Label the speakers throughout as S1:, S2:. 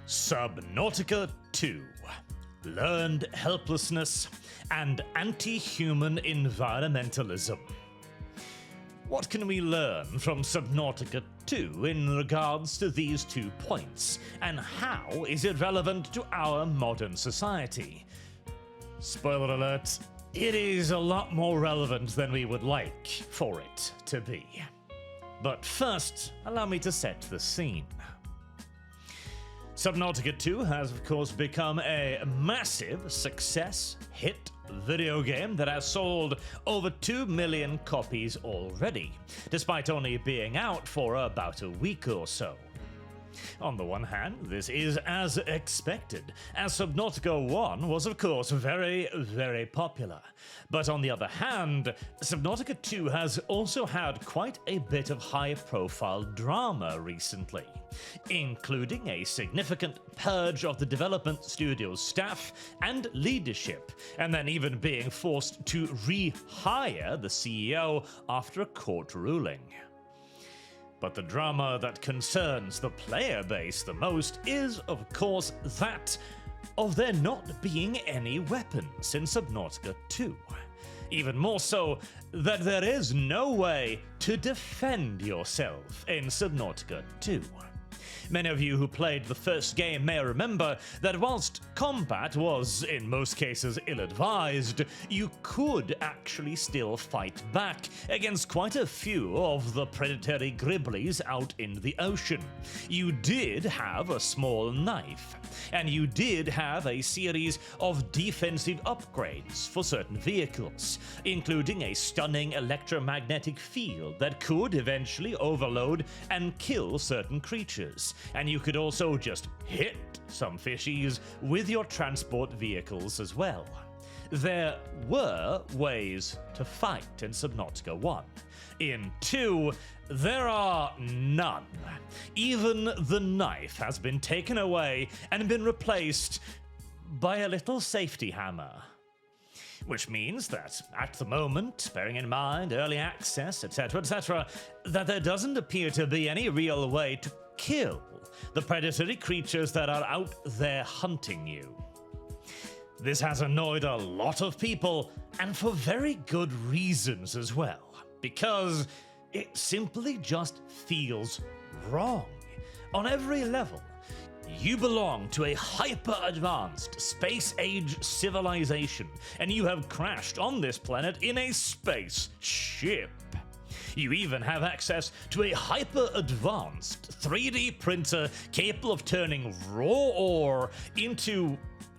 S1: Subnautica 2, Learned Helplessness, and Anti-Human Environmentalism. What can we learn from Subnautica 2 in regards to these 2 points, and how is it relevant to our modern society? Spoiler alert, it is a lot more relevant than we would like for it to be. But first, allow me to set the scene. Subnautica 2 has of course become a massive success hit video game that has sold over 2 million copies already, despite only being out for about a week or so. On the one hand, this is as expected, as Subnautica 1 was of course very, very popular. But on the other hand, Subnautica 2 has also had quite a bit of high-profile drama recently, including a significant purge of the development studio's staff and leadership, and then even being forced to rehire the CEO after a court ruling. But the drama that concerns the player base the most is, of course, that of there not being any weapons in Subnautica 2. Even more so, that there is no way to defend yourself in Subnautica 2. Many of you who played the first game may remember that whilst combat was, in most cases, ill-advised, you could actually still fight back against quite a few of the predatory gribblies out in the ocean. You did have a small knife, and you did have a series of defensive upgrades for certain vehicles, including a stunning electromagnetic field that could eventually overload and kill certain creatures. And you could also just hit some fishies with your transport vehicles as well. There were ways to fight in Subnautica 1. In 2, there are none. Even the knife has been taken away and been replaced by a little safety hammer. Which means that, at the moment, bearing in mind early access, etc., that there doesn't appear to be any real way to kill the predatory creatures that are out there hunting you. This has annoyed a lot of people, and for very good reasons as well, because it simply just feels wrong on every level. You belong to a hyper-advanced space-age civilization, and you have crashed on this planet in a spaceship. You even have access to a hyper-advanced 3D printer capable of turning raw ore into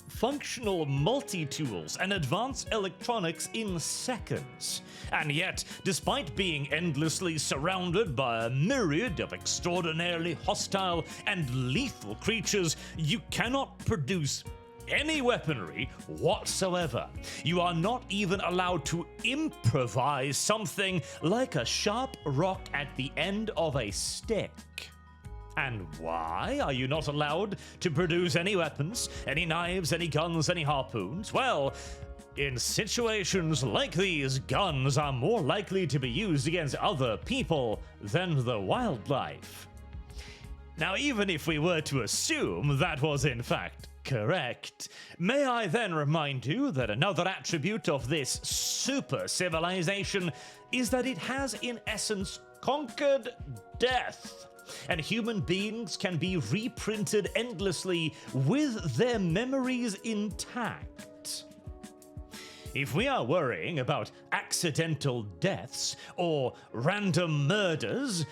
S1: functional multi-tools and advanced electronics in seconds. And yet, despite being endlessly surrounded by a myriad of extraordinarily hostile and lethal creatures, you cannot produce any weaponry whatsoever. You are not even allowed to improvise something like a sharp rock at the end of a stick. And why are you not allowed to produce any weapons, any knives, any guns, any harpoons? Well, in situations like these, guns are more likely to be used against other people than the wildlife. Now, even if we were to assume that was in fact correct, may I then remind you that another attribute of this super civilization is that it has in essence conquered death, and human beings can be reprinted endlessly with their memories intact. If we are worrying about accidental deaths or random murders,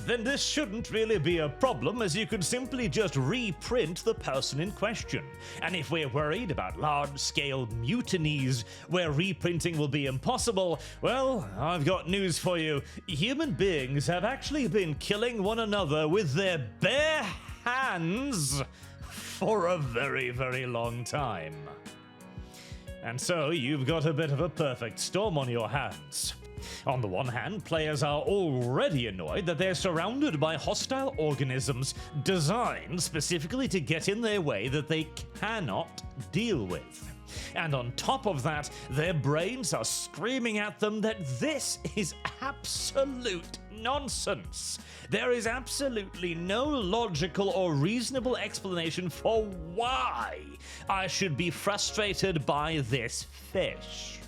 S1: then this shouldn't really be a problem, as you could simply just reprint the person in question. And if we're worried about large-scale mutinies where reprinting will be impossible, well, I've got news for you. Human beings have actually been killing one another with their bare hands for a very, very long time. And so you've got a bit of a perfect storm on your hands. On the one hand, players are already annoyed that they're surrounded by hostile organisms designed specifically to get in their way that they cannot deal with. And on top of that, their brains are screaming at them that this is absolute nonsense. There is absolutely no logical or reasonable explanation for why I should be frustrated by this fish.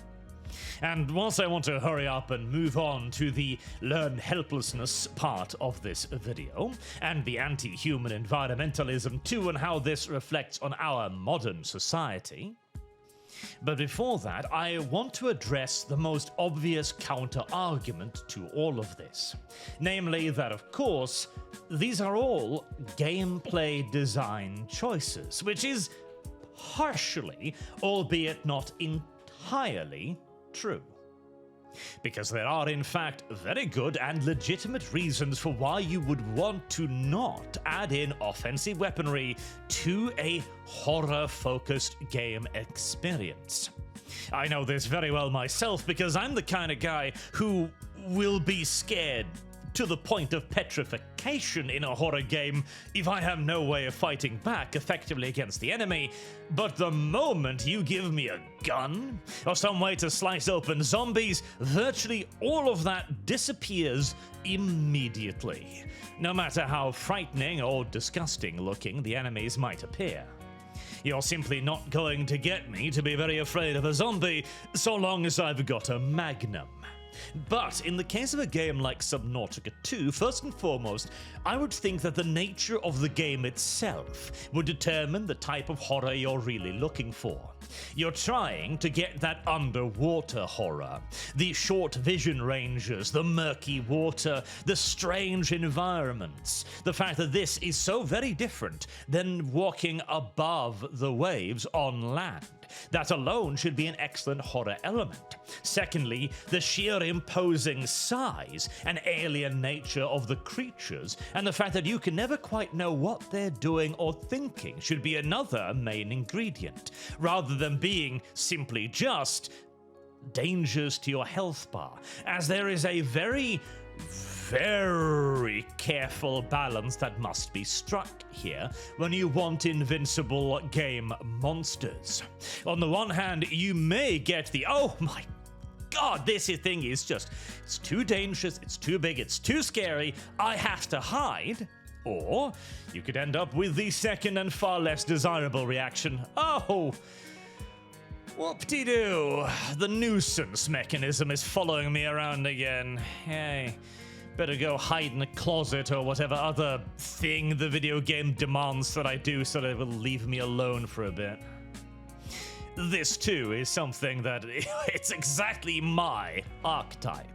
S1: And whilst I want to hurry up and move on to the learn helplessness part of this video, and the anti-human environmentalism too, and how this reflects on our modern society, but before that, I want to address the most obvious counter-argument to all of this. Namely that, of course, these are all gameplay design choices, which is partially, albeit not entirely, true. Because there are in fact very good and legitimate reasons for why you would want to not add in offensive weaponry to a horror-focused game experience. I know this very well myself because I'm the kind of guy who will be scared to the point of petrification in a horror game if I have no way of fighting back effectively against the enemy, but the moment you give me a gun or some way to slice open zombies, virtually all of that disappears immediately, no matter how frightening or disgusting looking the enemies might appear. You're simply not going to get me to be very afraid of a zombie so long as I've got a magnum. But in the case of a game like Subnautica 2, first and foremost, I would think that the nature of the game itself would determine the type of horror you're really looking for. You're trying to get that underwater horror, the short vision ranges, the murky water, the strange environments, the fact that this is so very different than walking above the waves on land. That alone should be an excellent horror element. Secondly, the sheer imposing size and alien nature of the creatures, and the fact that you can never quite know what they're doing or thinking should be another main ingredient, rather than being simply just dangers to your health bar, as there is a very careful balance that must be struck here when you want invincible game monsters. On the one hand, you may get the, oh my god, this thing is just, it's too dangerous, it's too big, it's too scary, I have to hide. Or you could end up with the second and far less desirable reaction, oh, whoop-de-doo, the nuisance mechanism is following me around again. Hey, better go hide in a closet or whatever other thing the video game demands that I do so that it will leave me alone for a bit. This too is something that it's exactly my archetype.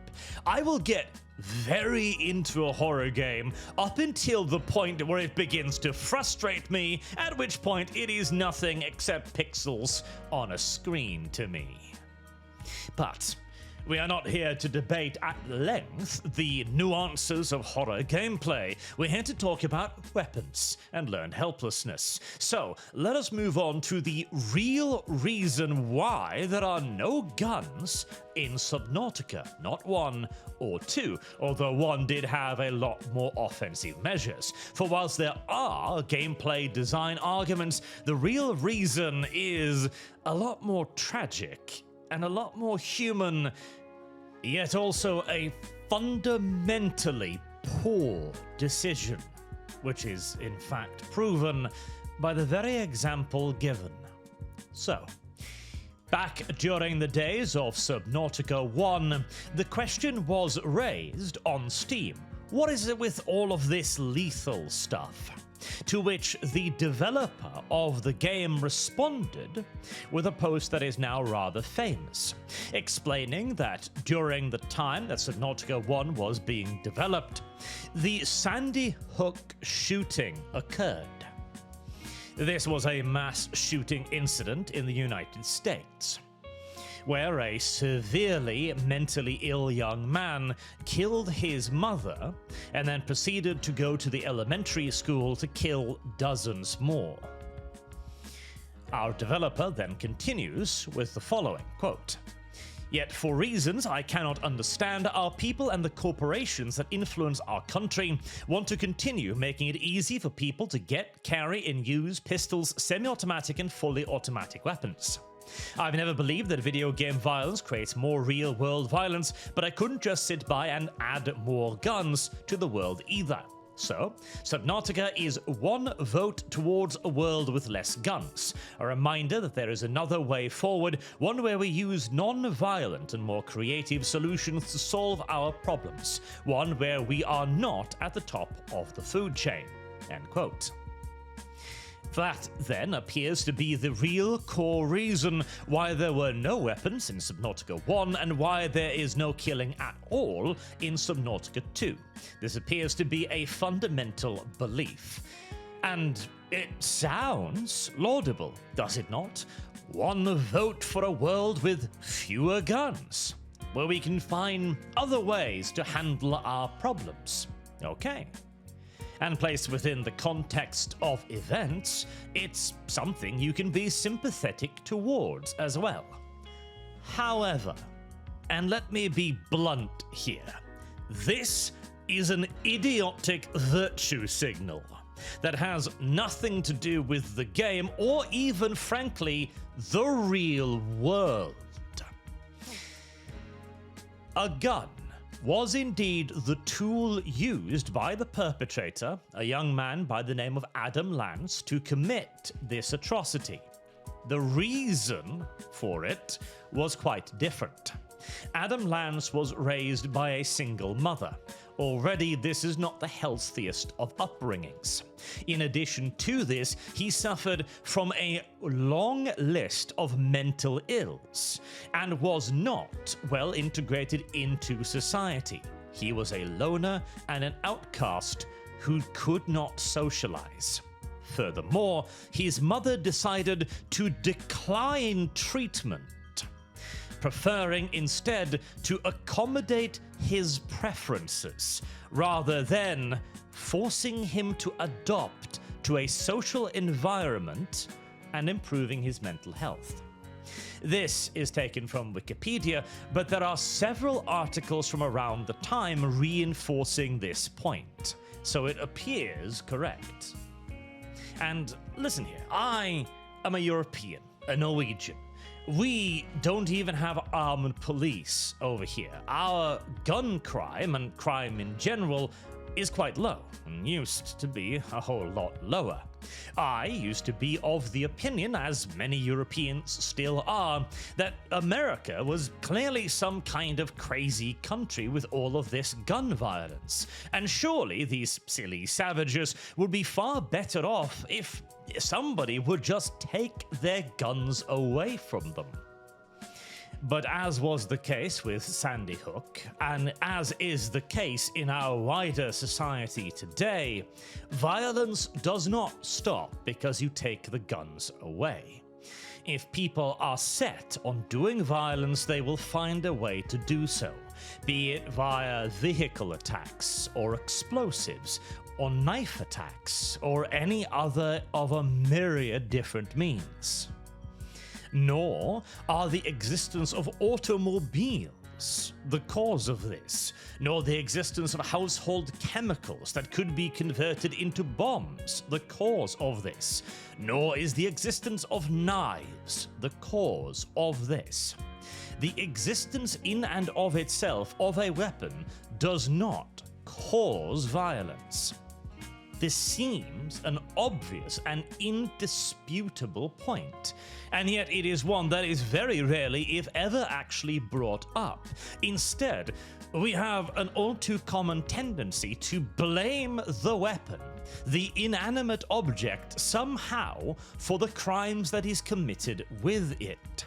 S1: I will get very into a horror game up until the point where it begins to frustrate me, at which point it is nothing except pixels on a screen to me. But we are not here to debate at length the nuances of horror gameplay. We're here to talk about weapons and learned helplessness. So let us move on to the real reason why there are no guns in Subnautica. Not 1 or 2, although 1 did have a lot more offensive measures. For whilst there are gameplay design arguments, the real reason is a lot more tragic and a lot more human, yet also a fundamentally poor decision, which is in fact proven by the very example given. So, back during the days of Subnautica 1, the question was raised on Steam, what is it with all of this lethal stuff? To which the developer of the game responded with a post that is now rather famous, explaining that during the time that Subnautica 1 was being developed, the Sandy Hook shooting occurred. This was a mass shooting incident in the United States, where a severely mentally ill young man killed his mother and then proceeded to go to the elementary school to kill dozens more. Our developer then continues with the following, quote, "Yet for reasons I cannot understand, our people and the corporations that influence our country want to continue making it easy for people to get, carry, and use pistols, semi-automatic and fully automatic weapons. I've never believed that video game violence creates more real-world violence, but I couldn't just sit by and add more guns to the world either. So, Subnautica is one vote towards a world with less guns, a reminder that there is another way forward, one where we use non-violent and more creative solutions to solve our problems, one where we are not at the top of the food chain." End quote. That, then, appears to be the real core reason why there were no weapons in Subnautica 1 and why there is no killing at all in Subnautica 2. This appears to be a fundamental belief. And it sounds laudable, does it not? One vote for a world with fewer guns, where we can find other ways to handle our problems. Okay. And placed within the context of events, it's something you can be sympathetic towards as well. However, and let me be blunt here, this is an idiotic virtue signal that has nothing to do with the game or even, frankly, the real world. A gun was indeed the tool used by the perpetrator, a young man by the name of Adam Lance, to commit this atrocity. The reason for it was quite different. Adam Lance was raised by a single mother. Already, this is not the healthiest of upbringings. In addition to this, he suffered from a long list of mental ills and was not well integrated into society. He was a loner and an outcast who could not socialize. Furthermore, his mother decided to decline treatment, preferring instead to accommodate his preferences rather than forcing him to adopt to a social environment and improving his mental health. This is taken from Wikipedia, but there are several articles from around the time reinforcing this point, so it appears correct. And listen here, I am a European, a Norwegian. We don't even have armed police over here. Our gun crime and crime in general is quite low and used to be a whole lot lower. I used to be of the opinion, as many Europeans still are, that America was clearly some kind of crazy country with all of this gun violence. And surely these silly savages would be far better off if somebody would just take their guns away from them. But as was the case with Sandy Hook, and as is the case in our wider society today, violence does not stop because you take the guns away. If people are set on doing violence, they will find a way to do so, be it via vehicle attacks or explosives, or knife attacks, or any other of a myriad different means. Nor are the existence of automobiles the cause of this, nor the existence of household chemicals that could be converted into bombs the cause of this, nor is the existence of knives the cause of this. The existence in and of itself of a weapon does not cause violence. This seems an obvious and indisputable point, and yet it is one that is very rarely, if ever, actually brought up. Instead, we have an all too common tendency to blame the weapon, the inanimate object, somehow for the crimes that is committed with it.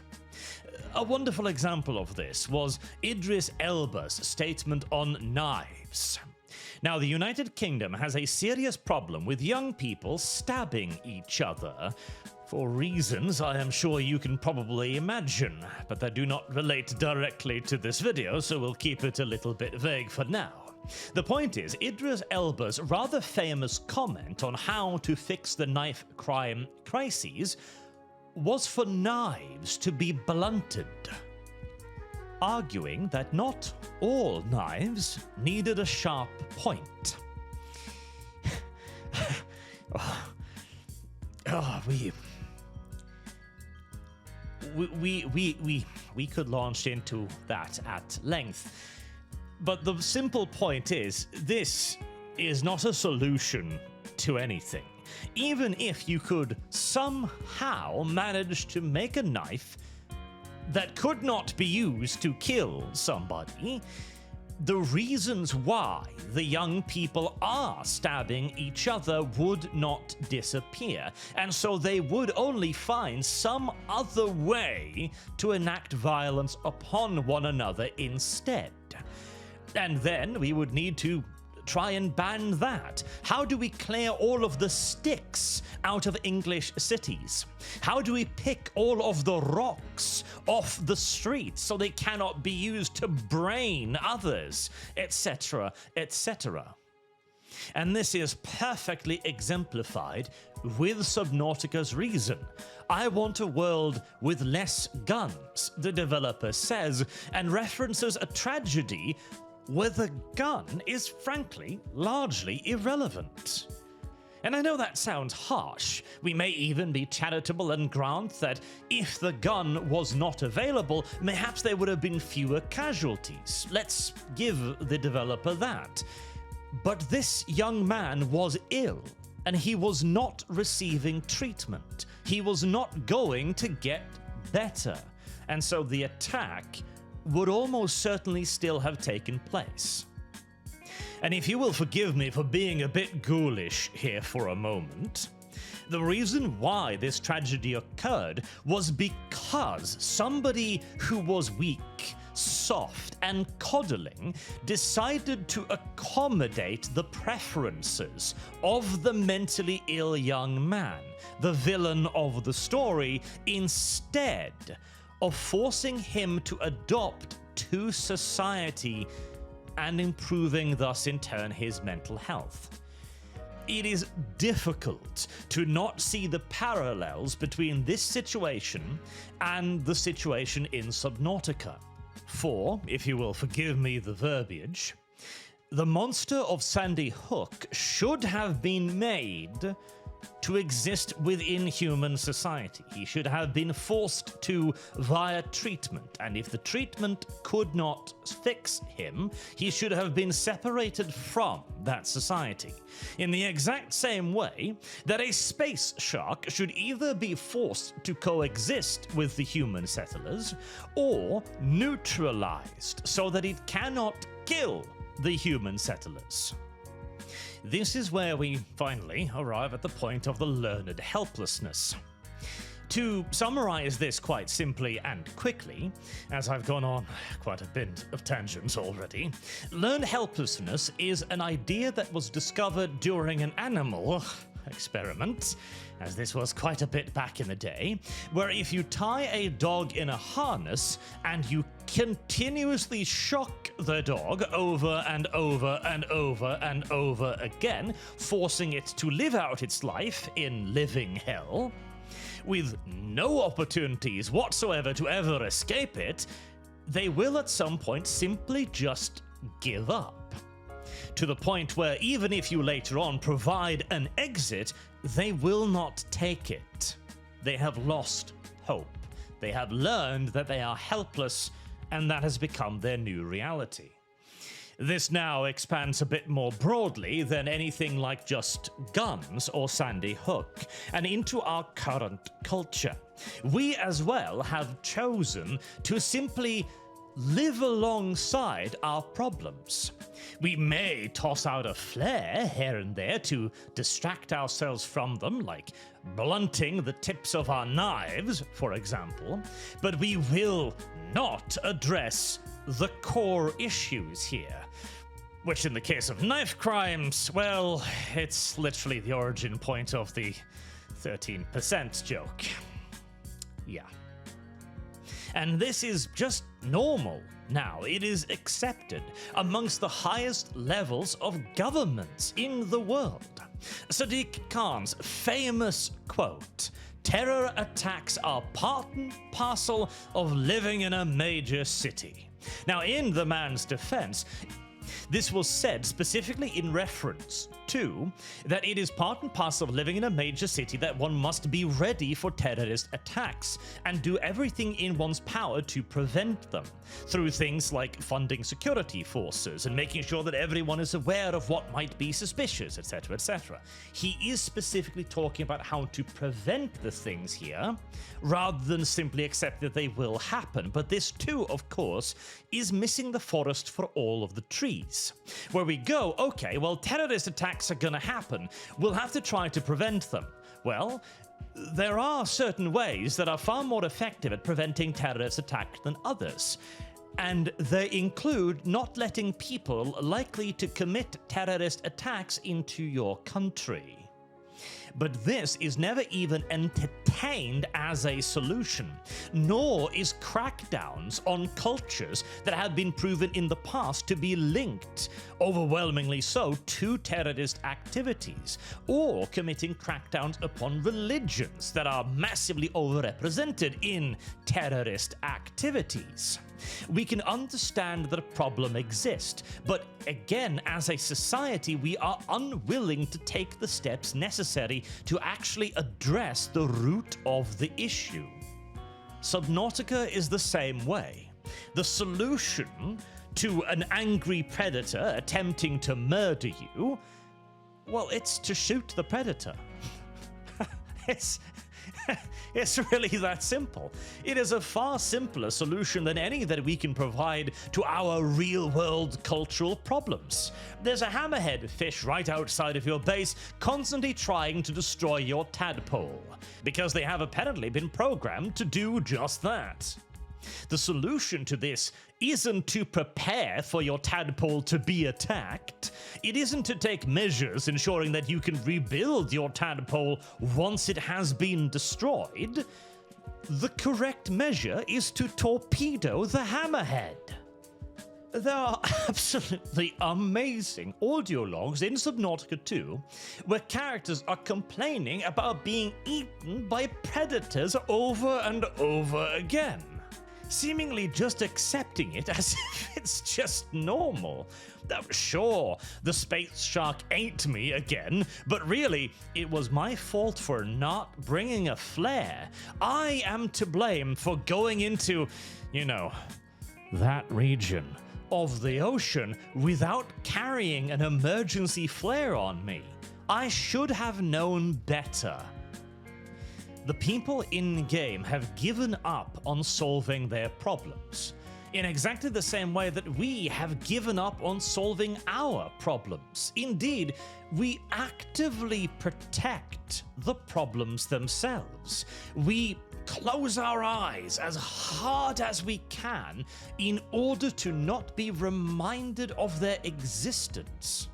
S1: A wonderful example of this was Idris Elba's statement on knives. Now, the United Kingdom has a serious problem with young people stabbing each other, for reasons I am sure you can probably imagine, but that do not relate directly to this video, so we'll keep it a little bit vague for now. The point is, Idris Elba's rather famous comment on how to fix the knife crime crises was for knives to be blunted, arguing that not all knives needed a sharp point. we could launch into that at length. But the simple point is, this is not a solution to anything. Even if you could somehow manage to make a knife that could not be used to kill somebody, the reasons why the young people are stabbing each other would not disappear, and so they would only find some other way to enact violence upon one another instead. And then we would need to try and ban that. How do we clear all of the sticks out of English cities? How do we pick all of the rocks off the streets so they cannot be used to brain others, etc., etc.? And this is perfectly exemplified with Subnautica's reason. I want a world with less guns, the developer says, and references a tragedy where the gun is frankly largely irrelevant. And I know that sounds harsh. We may even be charitable and grant that if the gun was not available, perhaps there would have been fewer casualties. Let's give the developer that. But this young man was ill, and he was not receiving treatment. He was not going to get better. And so the attack would almost certainly still have taken place. And if you will forgive me for being a bit ghoulish here for a moment, the reason why this tragedy occurred was because somebody who was weak, soft, and coddling decided to accommodate the preferences of the mentally ill young man, the villain of the story, instead of forcing him to adopt to society and improving thus in turn his mental health. It is difficult to not see the parallels between this situation and the situation in Subnautica. For, if you will forgive me the verbiage, the monster of Sandy Hook should have been made to exist within human society. He should have been forced to via treatment, and if the treatment could not fix him, he should have been separated from that society. In the exact same way that a space shark should either be forced to coexist with the human settlers, or neutralized so that it cannot kill the human settlers. This is where we finally arrive at the point of the learned helplessness. To summarize this quite simply and quickly, as I've gone on quite a bit of tangents already, learned helplessness is an idea that was discovered during an animal experiment, as this was quite a bit back in the day, where if you tie a dog in a harness and you continuously shock the dog over and over and over and over again, forcing it to live out its life in living hell, with no opportunities whatsoever to ever escape it, they will at some point simply just give up. To the point where even if you later on provide an exit, they will not take it. They have lost hope. They have learned that they are helpless, and that has become their new reality. This now expands a bit more broadly than anything like just guns or Sandy Hook, and into our current culture. We as well have chosen to simply live alongside our problems. We may toss out a flare here and there to distract ourselves from them, like blunting the tips of our knives, for example, but we will not address the core issues here. Which in the case of knife crimes, well, it's literally the origin point of the 13% joke. Yeah. And this is just normal now. It is accepted amongst the highest levels of governments in the world. Sadiq Khan's famous quote, "Terror attacks are part and parcel of living in a major city." Now, in the man's defense, this was said specifically in reference 2, that it is part and parcel of living in a major city that one must be ready for terrorist attacks and do everything in one's power to prevent them, through things like funding security forces and making sure that everyone is aware of what might be suspicious, etc., etc. He is specifically talking about how to prevent the things here, rather than simply accept that they will happen. But this too, of course, is missing the forest for all of the trees. Where we go, okay, well, terrorist attacks are gonna happen. We'll have to try to prevent them. Well, there are certain ways that are far more effective at preventing terrorist attacks than others. And they include not letting people likely to commit terrorist attacks into your country. But this is never even entertained as a solution, nor is crackdowns on cultures that have been proven in the past to be linked, overwhelmingly so, to terrorist activities, or committing crackdowns upon religions that are massively overrepresented in terrorist activities. We can understand that a problem exists, but again, as a society, we are unwilling to take the steps necessary to actually address the root of the issue. Subnautica is the same way. The solution to an angry predator attempting to murder you, well, it's to shoot the predator. It's really that simple. It is a far simpler solution than any that we can provide to our real-world cultural problems. There's a hammerhead fish right outside of your base, constantly trying to destroy your tadpole, because they have apparently been programmed to do just that. The solution to this isn't to prepare for your tadpole to be attacked. It isn't to take measures ensuring that you can rebuild your tadpole once it has been destroyed. The correct measure is to torpedo the hammerhead. There are absolutely amazing audio logs in Subnautica 2 where characters are complaining about being eaten by predators over and over again, seemingly just accepting it as if it's just normal. Sure, the space shark ate me again, but really, it was my fault for not bringing a flare. I am to blame for going into, that region of the ocean without carrying an emergency flare on me. I should have known better. The people in-game have given up on solving their problems, in exactly the same way that we have given up on solving our problems. Indeed, we actively protect the problems themselves. We close our eyes as hard as we can in order to not be reminded of their existence.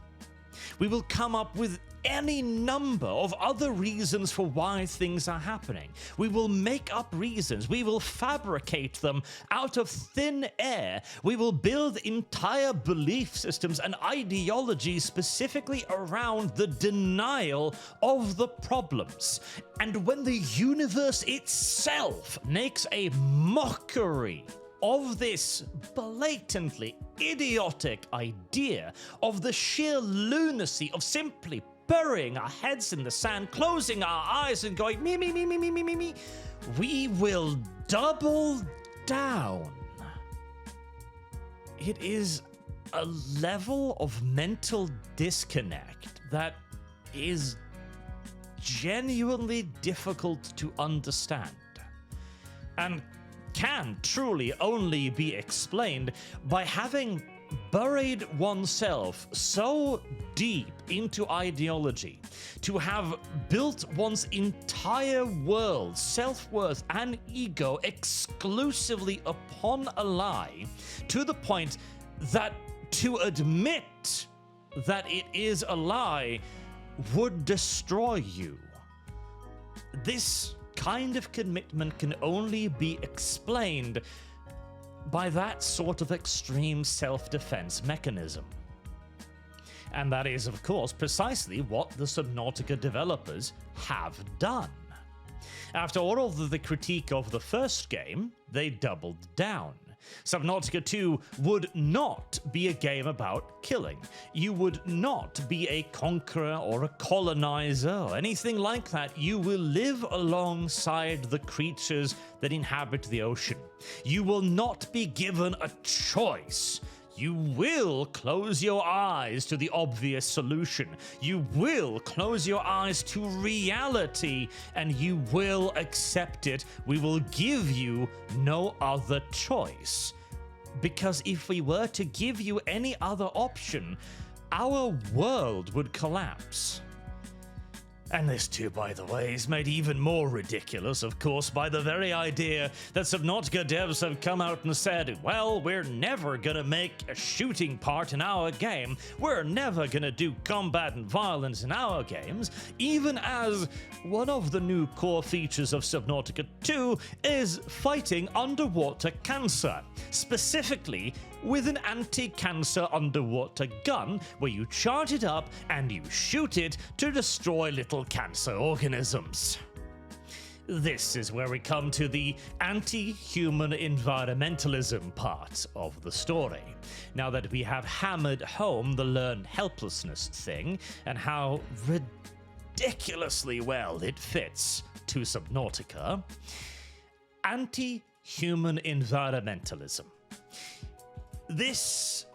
S1: We will come up with any number of other reasons for why things are happening. We will make up reasons. We will fabricate them out of thin air. We will build entire belief systems and ideologies specifically around the denial of the problems. And when the universe itself makes a mockery of this blatantly idiotic idea, of the sheer lunacy of simply burying our heads in the sand, closing our eyes and going, me, we will double down. It is a level of mental disconnect that is genuinely difficult to understand, and can truly only be explained by having buried oneself so deep into ideology, to have built one's entire world, self-worth, and ego exclusively upon a lie, to the point that to admit that it is a lie would destroy you. This kind of commitment can only be explained by that sort of extreme self-defense mechanism. And that is, of course, precisely what the Subnautica developers have done. After all of the critique of the first game, they doubled down. Subnautica 2 would not be a game about killing. You would not be a conqueror or a colonizer or anything like that. You will live alongside the creatures that inhabit the ocean. You will not be given a choice. You will close your eyes to the obvious solution. You will close your eyes to reality, and you will accept it. We will give you no other choice. Because if we were to give you any other option, our world would collapse. And this too, by the way, is made even more ridiculous, of course, by the very idea that Subnautica devs have come out and said, well, we're never gonna make a shooting part in our game, we're never gonna do combat and violence in our games, even as one of the new core features of Subnautica 2 is fighting underwater cancer, specifically with an anti-cancer underwater gun where you charge it up and you shoot it to destroy little cancer organisms. This is where we come to the anti-human environmentalism part of the story. Now that we have hammered home the learned helplessness thing and how ridiculously well it fits to Subnautica, anti-human environmentalism. This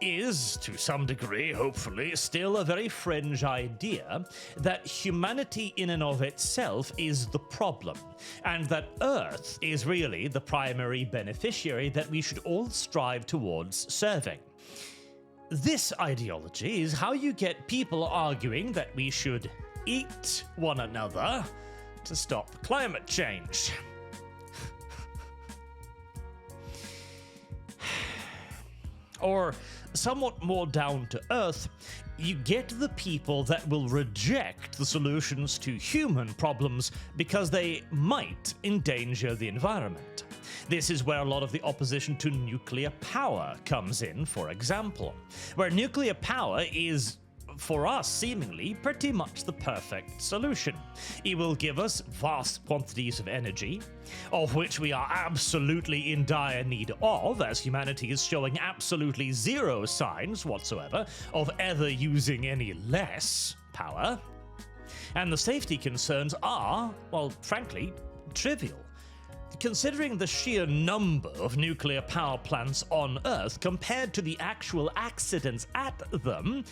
S1: is, to some degree, hopefully, still a very fringe idea that humanity in and of itself is the problem, and that Earth is really the primary beneficiary that we should all strive towards serving. This ideology is how you get people arguing that we should eat one another to stop climate change. Or, somewhat more down to earth, you get the people that will reject the solutions to human problems because they might endanger the environment. This is where a lot of the opposition to nuclear power comes in, for example, where nuclear power is, for us, seemingly pretty much the perfect solution. It will give us vast quantities of energy, of which we are absolutely in dire need of, as humanity is showing absolutely zero signs whatsoever of ever using any less power. And the safety concerns are, well, frankly, trivial. Considering the sheer number of nuclear power plants on Earth compared to the actual accidents at them,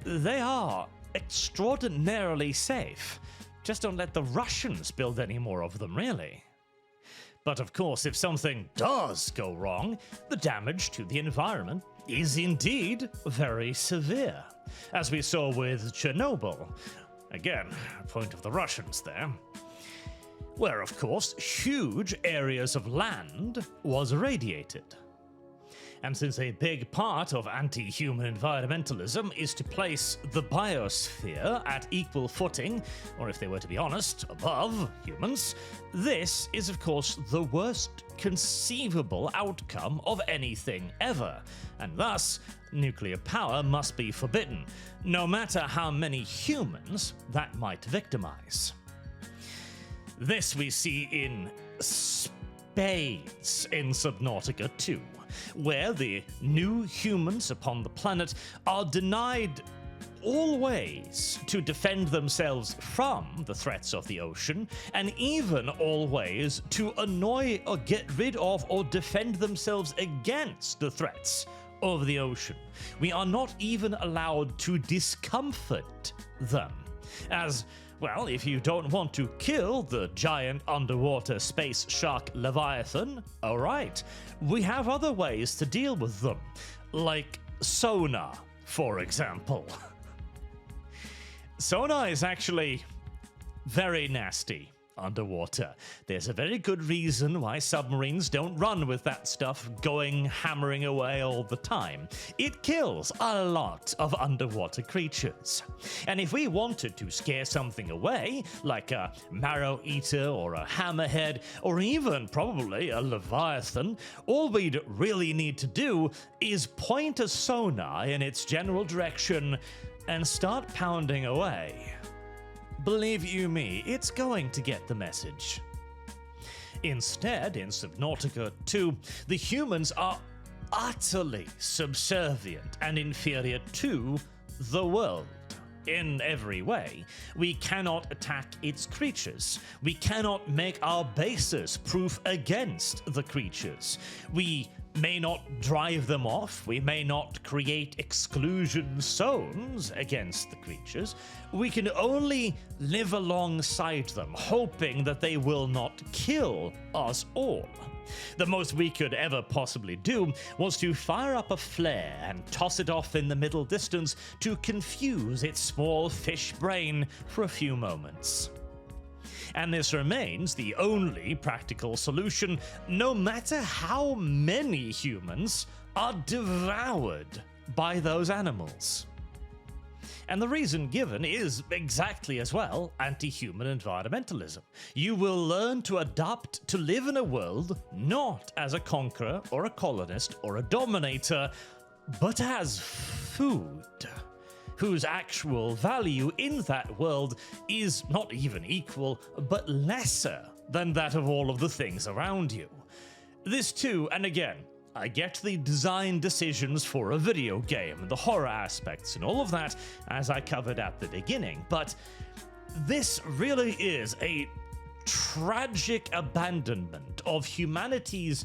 S1: they are extraordinarily safe. Just don't let the Russians build any more of them, really. But of course, if something does go wrong, the damage to the environment is indeed very severe, as we saw with Chernobyl. Again, point of the Russians there. Where, of course, huge areas of land was irradiated. And since a big part of anti-human environmentalism is to place the biosphere at equal footing, or if they were to be honest, above humans, this is of course the worst conceivable outcome of anything ever, and thus nuclear power must be forbidden, no matter how many humans that might victimize. This we see in spades in Subnautica 2. Where the new humans upon the planet are denied all ways to defend themselves from the threats of the ocean, and even all ways to annoy or get rid of or defend themselves against the threats of the ocean. We are not even allowed to discomfort them, as well, if you don't want to kill the giant underwater space shark Leviathan, alright, we have other ways to deal with them, like sonar, for example. Sonar is actually very nasty underwater. There's a very good reason why submarines don't run with that stuff going hammering away all the time. It kills a lot of underwater creatures. And if we wanted to scare something away, like a marrow eater or a hammerhead, or even probably a leviathan, all we'd really need to do is point a sonar in its general direction and start pounding away. Believe you me, it's going to get the message. Instead, in Subnautica 2, the humans are utterly subservient and inferior to the world. In every way. We cannot attack its creatures. We cannot make our bases proof against the creatures. We may not drive them off. We may not create exclusion zones against the creatures. We can only live alongside them, hoping that they will not kill us all. The most we could ever possibly do was to fire up a flare and toss it off in the middle distance to confuse its small fish brain for a few moments. And this remains the only practical solution, no matter how many humans are devoured by those animals. And the reason given is exactly as well anti-human environmentalism. You will learn to adapt to live in a world not as a conqueror or a colonist or a dominator, but as food, whose actual value in that world is not even equal, but lesser than that of all of the things around you. This too, and again, I get the design decisions for a video game, the horror aspects and all of that, as I covered at the beginning, but this really is a tragic abandonment of humanity's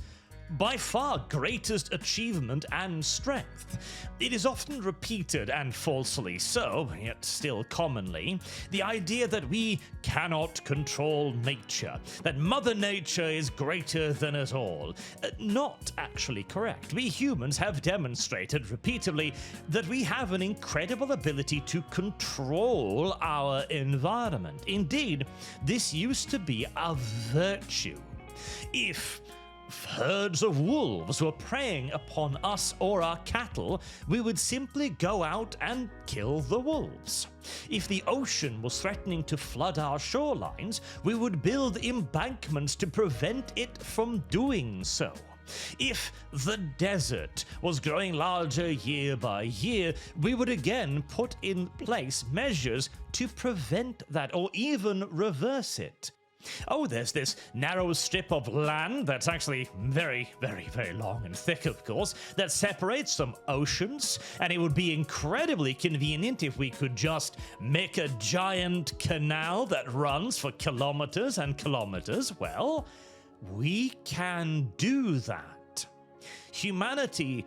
S1: by far greatest achievement and strength. It is often repeated, and falsely so, yet still commonly, the idea that we cannot control nature, that Mother Nature is greater than us all. Not actually correct. We humans have demonstrated repeatedly that we have an incredible ability to control our environment. Indeed, this used to be a virtue. If herds of wolves were preying upon us or our cattle, we would simply go out and kill the wolves. If the ocean was threatening to flood our shorelines, we would build embankments to prevent it from doing so. If the desert was growing larger year by year, we would again put in place measures to prevent that or even reverse it. Oh, there's this narrow strip of land that's actually very, very, very long and thick, of course, that separates some oceans, and it would be incredibly convenient if we could just make a giant canal that runs for kilometers and kilometers. Well, we can do that. Humanity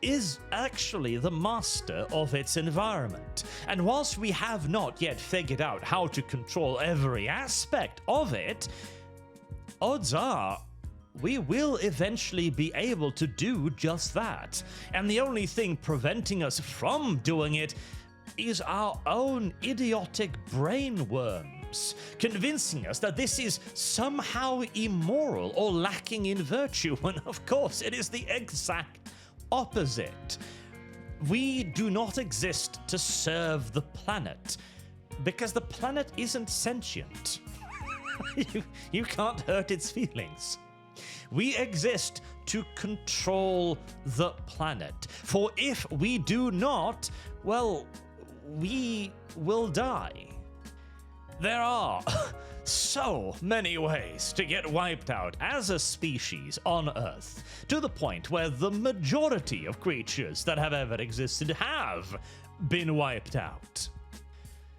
S1: is actually the master of its environment. And whilst we have not yet figured out how to control every aspect of it, odds are we will eventually be able to do just that. And the only thing preventing us from doing it is our own idiotic brainworms, convincing us that this is somehow immoral or lacking in virtue, when of course it is the exact opposite. We do not exist to serve the planet, because the planet isn't sentient. you can't hurt its feelings. We exist to control the planet, for if we do not, well, we will die. There are so many ways to get wiped out as a species on Earth, to the point where the majority of creatures that have ever existed have been wiped out.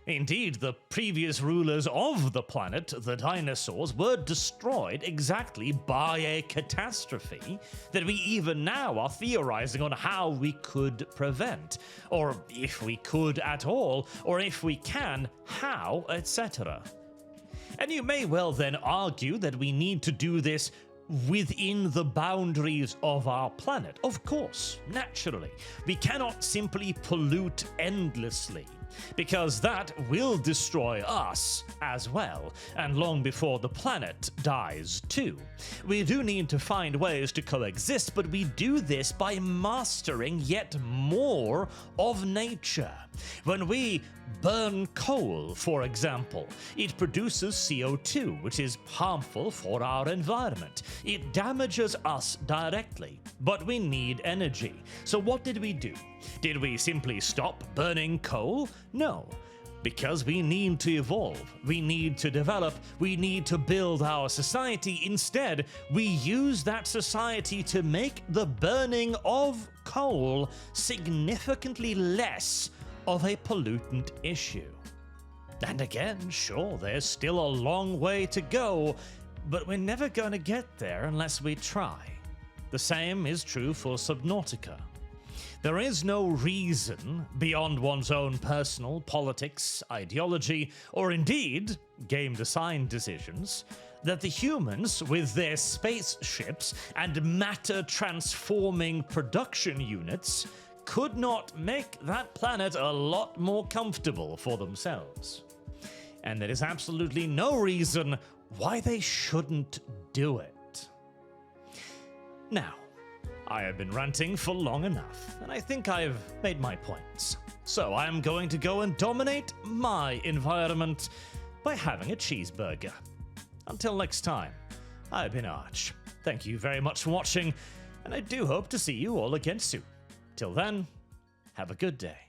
S1: Indeed, the previous rulers of the planet, the dinosaurs, were destroyed exactly by a catastrophe that we even now are theorizing on how we could prevent, or if we could at all, or if we can, how, etc. And you may well then argue that we need to do this within the boundaries of our planet. Of course, naturally. We cannot simply pollute endlessly, because that will destroy us as well, and long before the planet dies too. We do need to find ways to coexist, but we do this by mastering yet more of nature. When we burn coal, for example, it produces CO2, which is harmful for our environment. It damages us directly, but we need energy. So what did we do? Did we simply stop burning coal? No. Because we need to evolve, we need to develop, we need to build our society. Instead, we use that society to make the burning of coal significantly less of a pollutant issue. And again, sure, there's still a long way to go, but we're never going to get there unless we try. The same is true for Subnautica. There is no reason, beyond one's own personal politics, ideology, or indeed game design decisions, that the humans, with their spaceships and matter-transforming production units, could not make that planet a lot more comfortable for themselves. And there is absolutely no reason why they shouldn't do it. Now, I have been ranting for long enough, and I think I've made my points. So I am going to go and dominate my environment by having a cheeseburger. Until next time, I've been Arch. Thank you very much for watching, and I do hope to see you all again soon. Till then, have a good day.